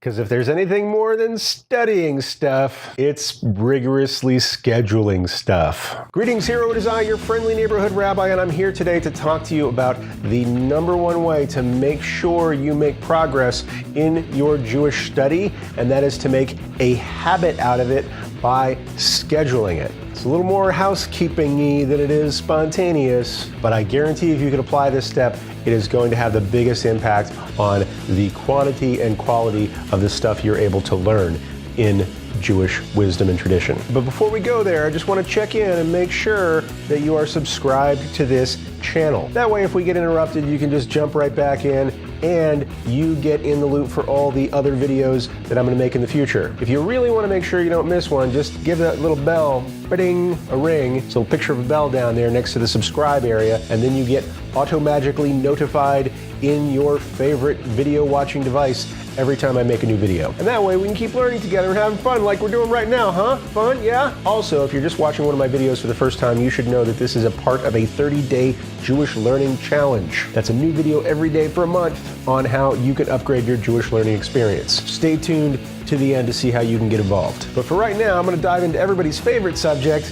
Because if there's anything more than studying stuff, it's rigorously scheduling stuff. Greetings, hero. It is I, your friendly neighborhood rabbi, and I'm here today to talk to you about the #1 way to make sure you make progress in your Jewish study, and that is to make a habit out of it by scheduling it. It's a little more housekeeping-y than it is spontaneous, but I guarantee if you can apply this step, it is going to have the biggest impact on the quantity and quality of the stuff you're able to learn in Jewish wisdom and tradition. But before we go there, I just want to check in and make sure that you are subscribed to this channel. That way, if we get interrupted, you can just jump right back in and you get in the loop for all the other videos that I'm going to make in the future. If you really want to make sure you don't miss one, just give that little bell, ding, a ring, so a picture of a bell down there next to the subscribe area, and then you get auto-magically notified in your favorite video watching device every time I make a new video. And that way we can keep learning together and having fun like we're doing right now, huh? Fun, yeah? Also, if you're just watching one of my videos for the first time, you should know that this is a part of a 30-day Jewish learning challenge. That's a new video every day for a month on how you can upgrade your Jewish learning experience. Stay tuned to the end to see how you can get involved. But for right now, I'm going to dive into everybody's favorite subject,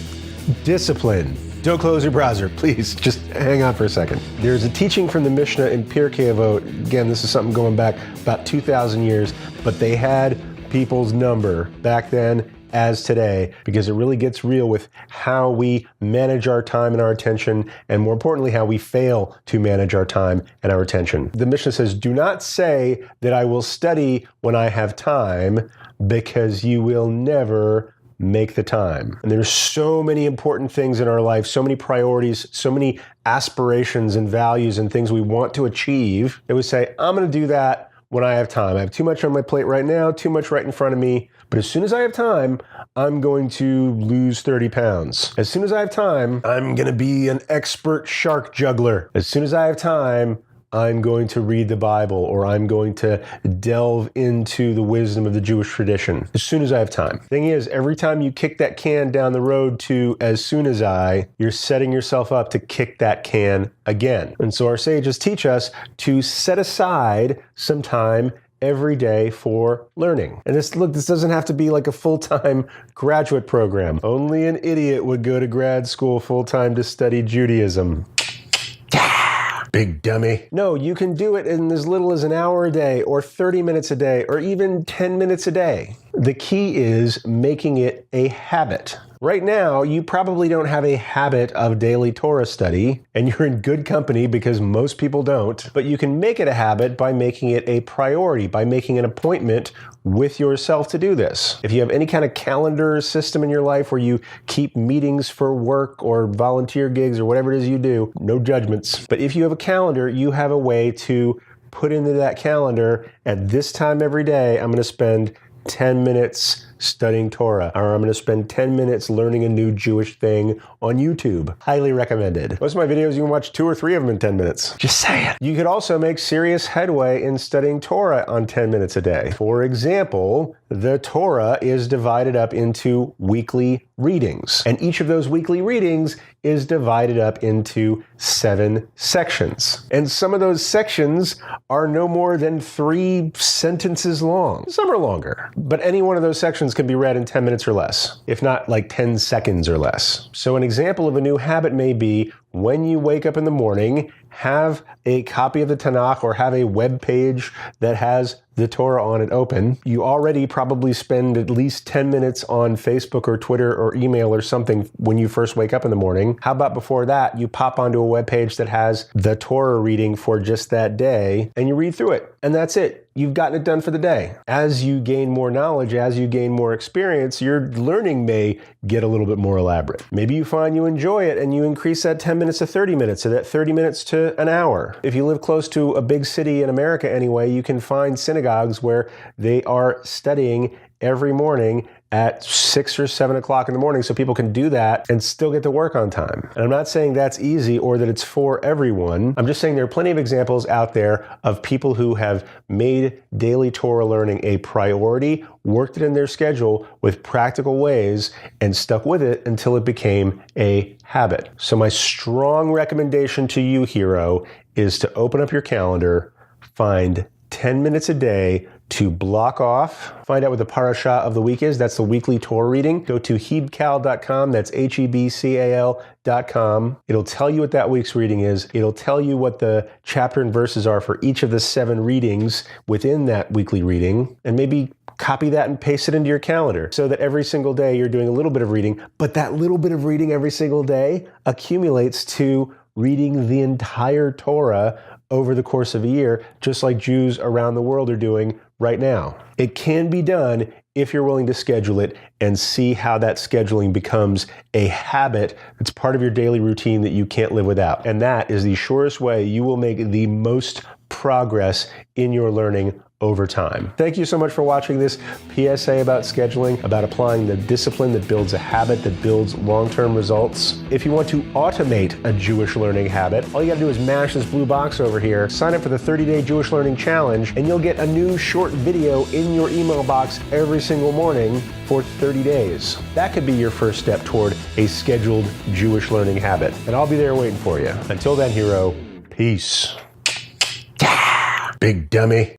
discipline. Don't close your browser, please. Just hang on for a second. There's a teaching from the Mishnah in Pirkei Avot. Again, this is something going back about 2,000 years, but they had people's number back then as today, because it really gets real with how we manage our time and our attention, and more importantly, how we fail to manage our time and our attention. The Mishnah says, do not say that I will study when I have time, because you will never make the time. And there's so many important things in our life, so many priorities, so many aspirations and values and things we want to achieve that we say, I'm going to do that when I have time. I have too much on my plate right now, too much right in front of me. But as soon as I have time, I'm going to lose 30 pounds. As soon as I have time, I'm going to be an expert shark juggler. As soon as I have time, I'm going to read the Bible, or I'm going to delve into the wisdom of the Jewish tradition as soon as I have time. Thing is, every time you kick that can down the road to as soon as you're setting yourself up to kick that can again. And so our sages teach us to set aside some time every day for learning. And this doesn't have to be like a full-time graduate program. Only an idiot would go to grad school full-time to study Judaism. Big dummy. No, you can do it in as little as an hour a day, or 30 minutes a day, or even 10 minutes a day. The key is making it a habit. Right now, you probably don't have a habit of daily Torah study, and you're in good company because most people don't, but you can make it a habit by making it a priority, by making an appointment with yourself to do this. If you have any kind of calendar system in your life where you keep meetings for work or volunteer gigs or whatever it is you do, no judgments. But if you have a calendar, you have a way to put into that calendar, at this time every day, I'm going to spend 10 minutes studying Torah, or I'm going to spend 10 minutes learning a new Jewish thing on YouTube. Highly recommended. Most of my videos, you can watch 2 or 3 of them in 10 minutes. Just saying. You could also make serious headway in studying Torah on 10 minutes a day. For example, the Torah is divided up into weekly readings, and each of those weekly readings is divided up into 7 sections. And some of those sections are no more than 3 sentences long. Some are longer, but any one of those sections can be read in 10 minutes or less, if not like 10 seconds or less. So an example of a new habit may be, when you wake up in the morning, have a copy of the Tanakh or have a web page that has the Torah on it open. You already probably spend at least 10 minutes on Facebook or Twitter or email or something when you first wake up in the morning. How about before that, you pop onto a web page that has the Torah reading for just that day, and you read through it. And that's it. You've gotten it done for the day. As you gain more knowledge, as you gain more experience, your learning may get a little bit more elaborate. Maybe you find you enjoy it and you increase that 10 minutes to 30 minutes, or that 30 minutes to an hour. If you live close to a big city in America anyway, you can find synagogues where they are studying every morning at 6 or 7 o'clock in the morning, so people can do that and still get to work on time. And I'm not saying that's easy or that it's for everyone. I'm just saying there are plenty of examples out there of people who have made daily Torah learning a priority, worked it in their schedule with practical ways, and stuck with it until it became a habit. So my strong recommendation to you, hero, is to open up your calendar, find 10 minutes a day to block off, find out what the parasha of the week is. That's the weekly Torah reading. Go to hebcal.com. That's hebcal.com. It'll tell you what that week's reading is. It'll tell you what the chapter and verses are for each of the 7 readings within that weekly reading, and maybe copy that and paste it into your calendar so that every single day you're doing a little bit of reading, but that little bit of reading every single day accumulates to reading the entire Torah over the course of a year, just like Jews around the world are doing right now. It can be done if you're willing to schedule it and see how that scheduling becomes a habit that's part of your daily routine that you can't live without. And that is the surest way you will make the most progress in your learning over time. Thank you so much for watching this PSA about scheduling, about applying the discipline that builds a habit, that builds long-term results. If you want to automate a Jewish learning habit, all you gotta do is mash this blue box over here, sign up for the 30-day Jewish Learning Challenge, and you'll get a new short video in your email box every single morning for 30 days. That could be your first step toward a scheduled Jewish learning habit. And I'll be there waiting for you. Until then, hero, peace. Big dummy.